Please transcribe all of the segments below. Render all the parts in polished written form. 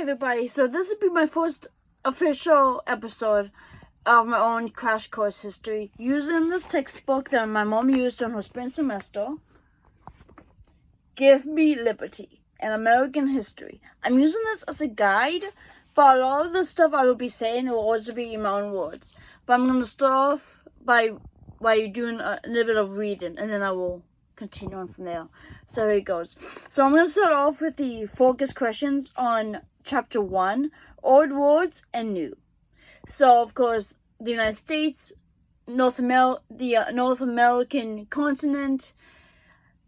Everybody, so this will be my first official episode of my own crash course history using this textbook that my mom used on her spring semester. Give Me Liberty, an American History. I'm using this as a guide, but a lot of the stuff I will be saying will also be in my own words. But I'm going to start off by doing a little bit of reading, and then I will continue on from there. So here it goes. So I'm going to start off with the focus questions on Chapter 1, Old Words and New. So, of course, the United States, the North American continent,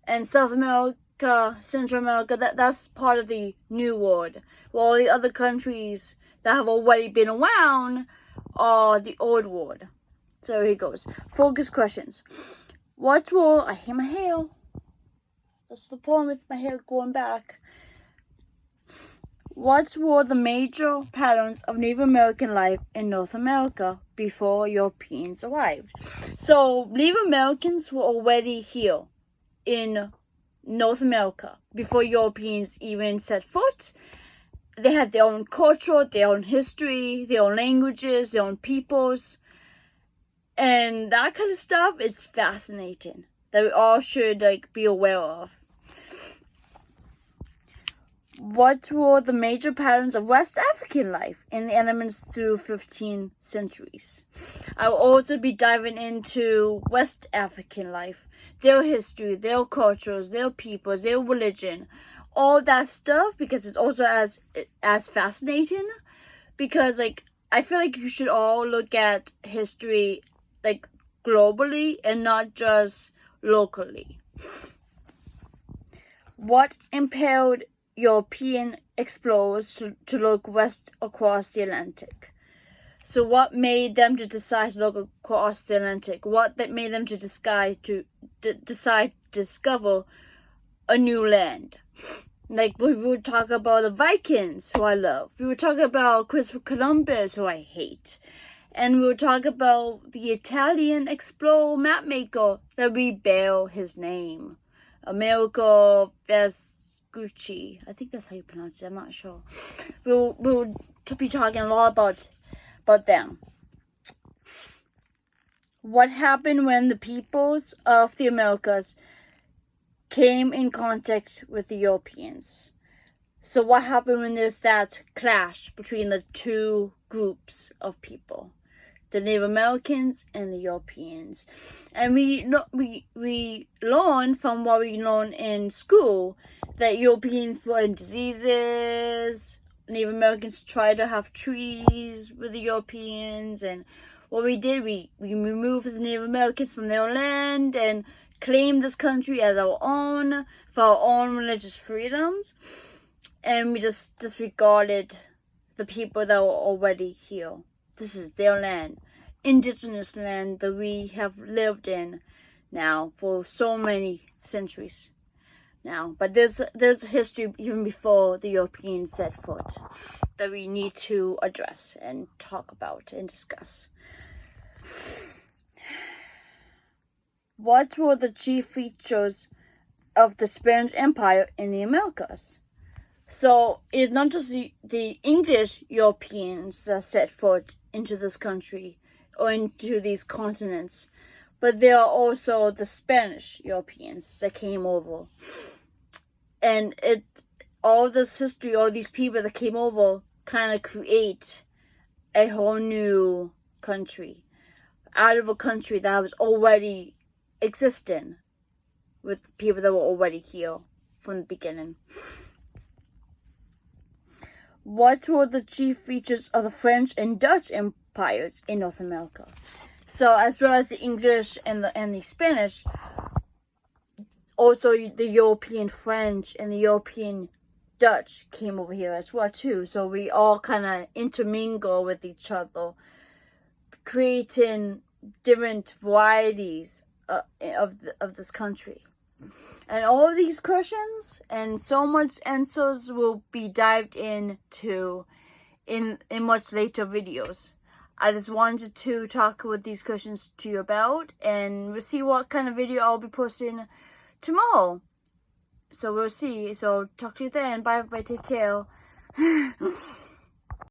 and South America, Central America, that's part of the New World. While the other countries that have already been around are the Old World. So here goes. Focus questions. I hate my hair. That's the problem with my hair going back. What were the major patterns of Native American life in North America before Europeans arrived? So, Native Americans were already here in North America before Europeans even set foot. They had their own culture, their own history, their own languages, their own peoples. And that kind of stuff is fascinating that we all should be aware of. What were the major patterns of West African life in the elements through 15 centuries? I will also be diving into West African life, their history, their cultures, their peoples, their religion, all that stuff, because it's also as fascinating. Because I feel like you should all look at history globally and not just locally. What impelled European explorers to look west across the Atlantic? So what made them to decide to look across the Atlantic? What that made them to decide to discover a new land? We would talk about the Vikings, who I love. We would talk about Christopher Columbus, who I hate. And we would talk about the Italian explorer mapmaker that we bear his name, Amerigo Vespucci. I think that's how you pronounce it. I'm not sure. We'll be talking a lot about them. What happened when the peoples of the Americas came in contact with the Europeans? So what happened when there's that clash between the two groups of people, the Native Americans and the Europeans? And we learn from what we learn in school that Europeans brought in diseases. Native Americans tried to have treaties with the Europeans, and what we did, we removed the Native Americans from their land and claimed this country as our own for our own religious freedoms, and we just disregarded the people that were already here. This is their land, indigenous land that we have lived in now for so many centuries now. But there's a history even before the Europeans set foot that we need to address and talk about and discuss. What were the chief features of the Spanish Empire in the Americas? So it's not just the English Europeans that set foot into this country or into these continents, but there are also the Spanish Europeans that came over. And all this history, all these people that came over kind of create a whole new country out of a country that was already existing with people that were already here from the beginning. What were the chief features of the French and Dutch empires in North America? So as well as the English and the Spanish, also the European French and the European Dutch came over here as well too. So we all kind of intermingle with each other, creating different varieties of this country. And all of these questions and so much answers will be dived into in much later videos. I just wanted to talk with these questions to you about, and we'll see what kind of video I'll be posting tomorrow. So we'll see. So talk to you then. Bye everybody. Take care.